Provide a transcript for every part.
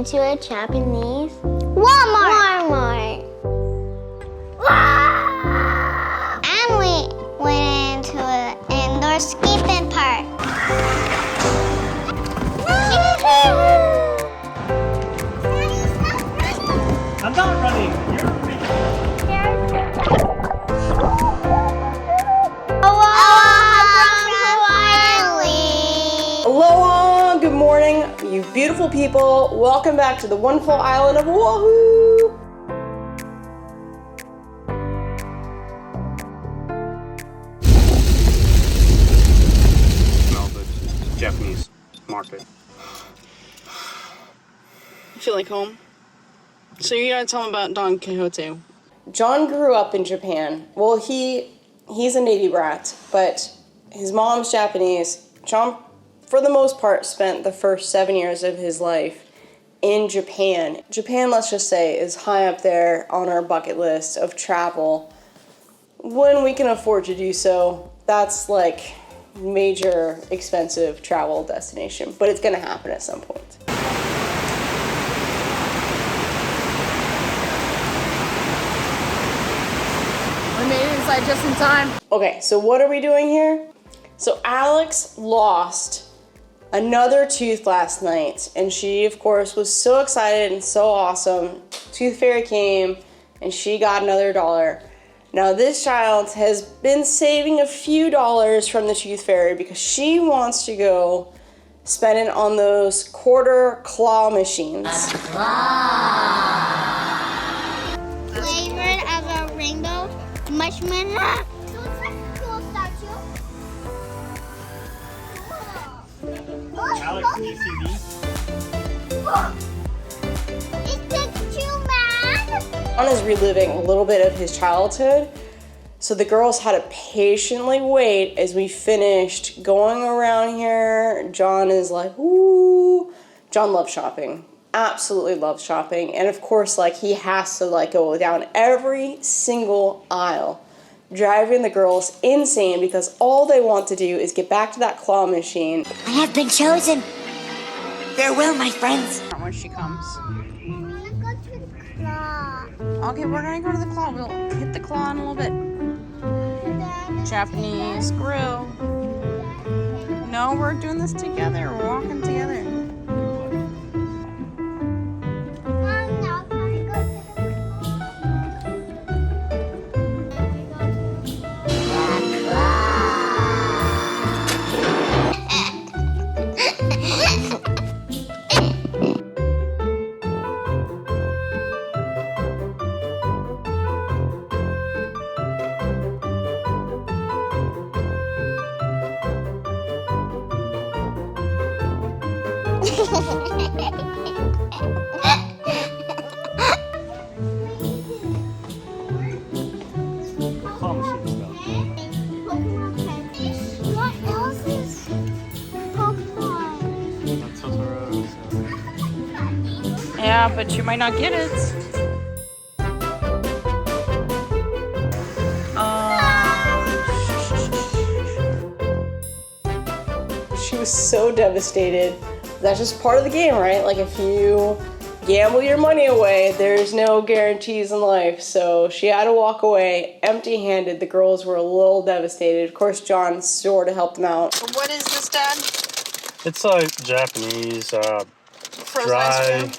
into a Japanese Walmart. And we went into an indoor skating park. I'm not running. You're running. Aloha, good morning, you beautiful people. Welcome back to the wonderful island of Oahu. No, the Japanese market. I feel like home. So you gotta tell me about Don Quijote. John grew up in Japan. Well, he's a Navy brat, but his mom's Japanese. John, for the most part, spent the first 7 years of his life in Japan. Japan, let's just say, is high up there on our bucket list of travel. When we can afford to do so, that's like major expensive travel destination, but it's gonna happen at some point. We made it inside just in time. Okay, so what are we doing here? So Alex lost another tooth last night, and she, of course, was so excited and so awesome. Tooth Fairy came, and she got another $1. Now, this child has been saving a few dollars from the Tooth Fairy because she wants to go spend it on those quarter claw machines. Flavored as a rainbow marshmallow. So it's like a cool statue. Alex, can you see me? It takes two, man. John is reliving a little bit of his childhood, so the girls had to patiently wait as we finished going around here. John is like, ooh. John loves shopping, absolutely loves shopping, and of course, like, he has to like go down every single aisle, driving the girls insane because all they want to do is get back to that claw machine. I have been chosen. Farewell, my friends. When she comes. I want to go to the claw. Okay, we're gonna go to the claw. We'll hit the claw in a little bit. Japanese grill. No, we're doing this together. We're walking together. Claw machines, though. What else is Pokemon? That's Totoro, so. Yeah, but you might not get it. She was so devastated. That's just part of the game, right? Like, if you gamble your money away, there's no guarantees in life. So she had to walk away empty-handed. The girls were a little devastated. Of course, John sort of helped them out. What is this, Dad? It's like Japanese Frozen dry,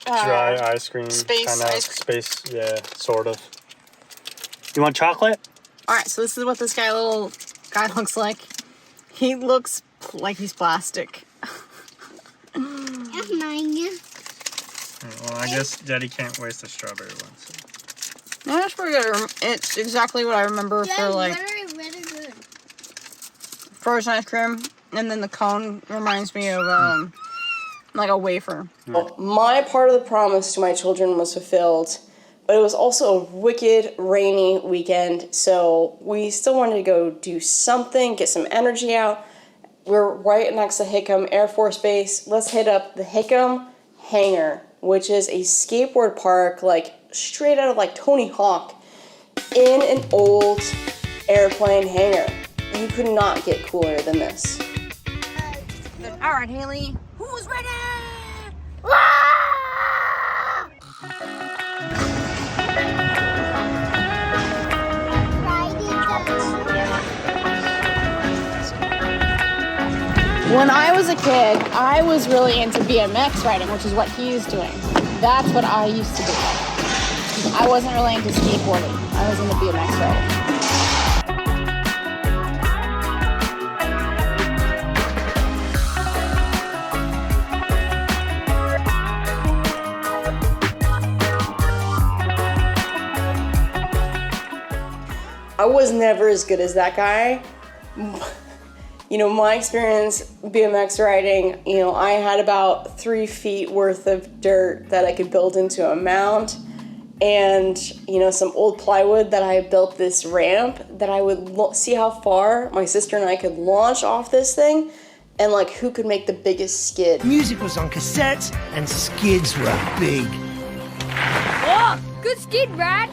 dry ice cream. space kind of ice cream. space, yeah, sort of. You want chocolate? All right, so this is what this little guy looks like. He looks like he's plastic. That's mine. Well, I guess Daddy can't waste the strawberry one. So. No, that's pretty good. It's exactly what I remember for like Really good. frozen ice cream, and then the cone reminds me of like a wafer. Well, my part of the promise to my children was fulfilled, but it was also a wicked rainy weekend, so we still wanted to go do something, get some energy out. We're right next to Hickam Air Force Base. Let's hit up the Hickam Hangar, which is a skateboard park, like straight out of like Tony Hawk, in an old airplane hangar. You could not get cooler than this. All right, Hailey, who's ready? When I was a kid, I was really into BMX riding, which is what he's doing. That's what I used to do. I wasn't really into skateboarding. I was into BMX riding. I was never as good as that guy. You know, my experience BMX riding, you know, I had about 3 feet worth of dirt that I could build into a mount, and, you know, some old plywood that I built this ramp that I would see how far my sister and I could launch off this thing, and like who could make the biggest skid. Music was on cassettes and skids were big. Oh, good skid ride.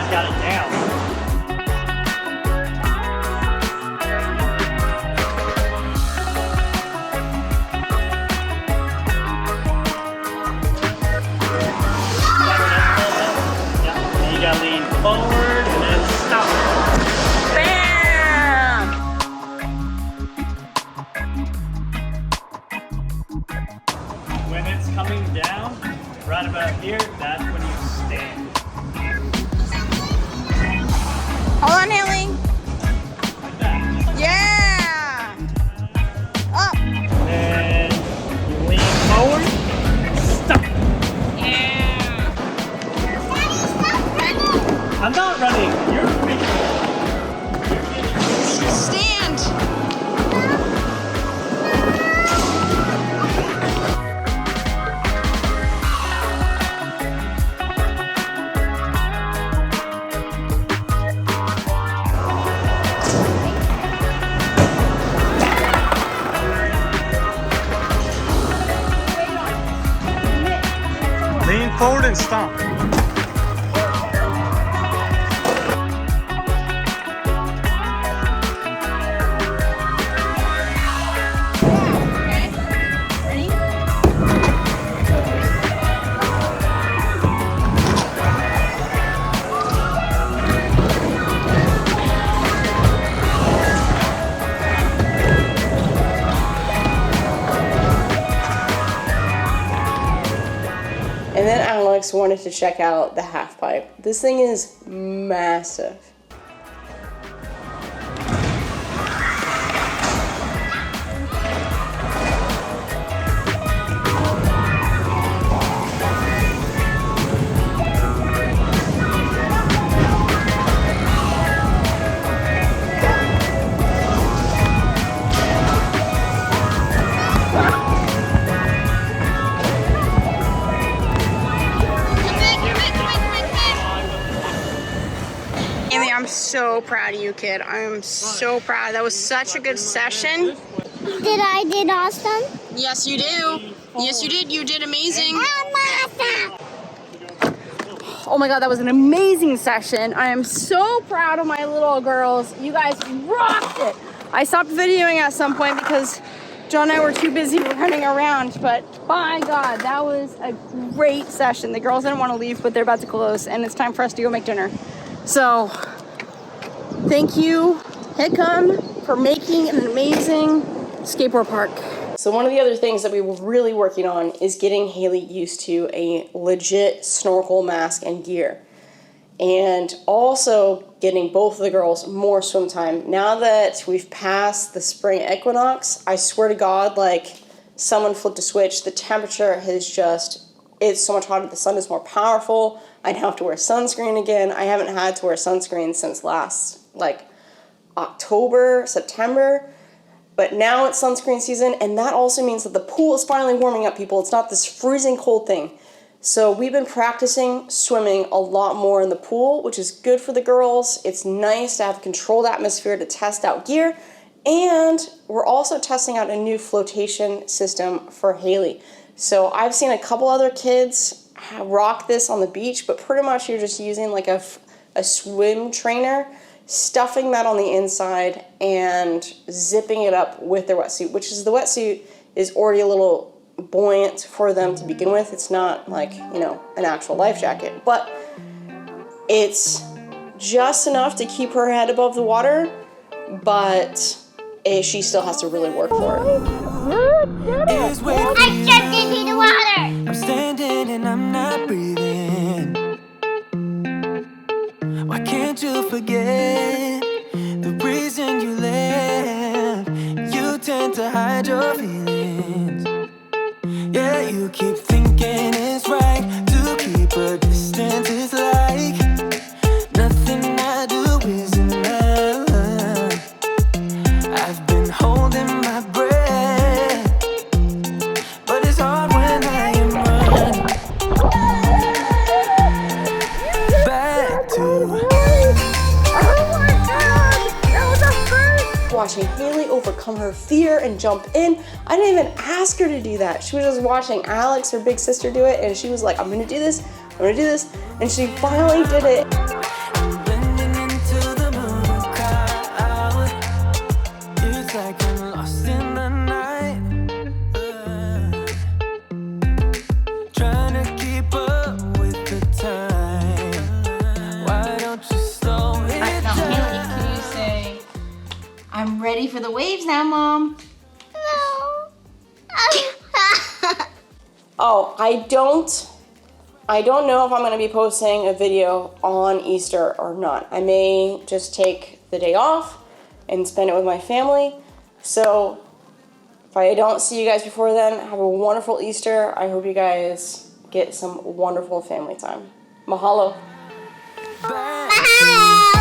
Got it down. Yeah, you gotta lean forward and then stop. Bam! When it's coming down, right about here, that's when you stand. Hold on, Hailey. Like that. Yeah! Up! And you lean forward, stop. Yeah! I'm not running. You're making Stand! lean forward and stop. And then Alex wanted to check out the half pipe. This thing is massive. Hailey, I'm so proud of you, kid. I'm so proud. That was such a good session. Did I did awesome? Yes, you do. Yes, you did. You did amazing. Oh my God, that was an amazing session. I am so proud of my little girls. You guys rocked it. I stopped videoing at some point because John and I were too busy running around, but by God, that was a great session. The girls didn't want to leave, but they're about to close, and it's time for us to go make dinner. So, thank you, Hickam, for making an amazing skateboard park. So one of the other things that we were really working on is getting Hailey used to a legit snorkel mask and gear. And also getting both of the girls more swim time. Now that we've passed the spring equinox, I swear to God, like someone flipped a switch. The temperature has just, it's so much hotter. The sun is more powerful. I now have to wear sunscreen again. I haven't had to wear sunscreen since last, like, October, September. But now it's sunscreen season, and that also means that the pool is finally warming up, people. It's not this freezing cold thing. So we've been practicing swimming a lot more in the pool, which is good for the girls. It's nice to have a controlled atmosphere to test out gear. And we're also testing out a new flotation system for Hailey. So I've seen a couple other kids rock this on the beach, but pretty much you're just using like a swim trainer stuffing that on the inside and zipping it up with their wetsuit, which is the wetsuit is already a little buoyant for them to begin with. It's not like, you know, an actual life jacket, but it's just enough to keep her head above the water, but she still has to really work for it. I jumped into the water. I'm standing and I'm not breathing. Why can't you forget the reason you left? You tend to hide your feelings. Yeah, you keep thinking it's right to keep a distance. It's like nothing I do is enough. I've been holding my breath, but it's hard when I am running back to. Watching Hailey overcome her fear and jump in. I didn't even ask her to do that. She was just watching Alex, her big sister, do it, and she was like, I'm gonna do this, I'm gonna do this, and she finally did it. Blending into the moon crowd. It's like I'm lost in the night. Trying to keep up with the time. Why don't you slow it Now, down? Hailey, can you say, I'm ready for the waves now, Mom? No. Oh, I don't know if I'm gonna be posting a video on Easter or not. I may just take the day off and spend it with my family. So if I don't see you guys before then, have a wonderful Easter. I hope you guys get some wonderful family time. Mahalo. Back Mahalo.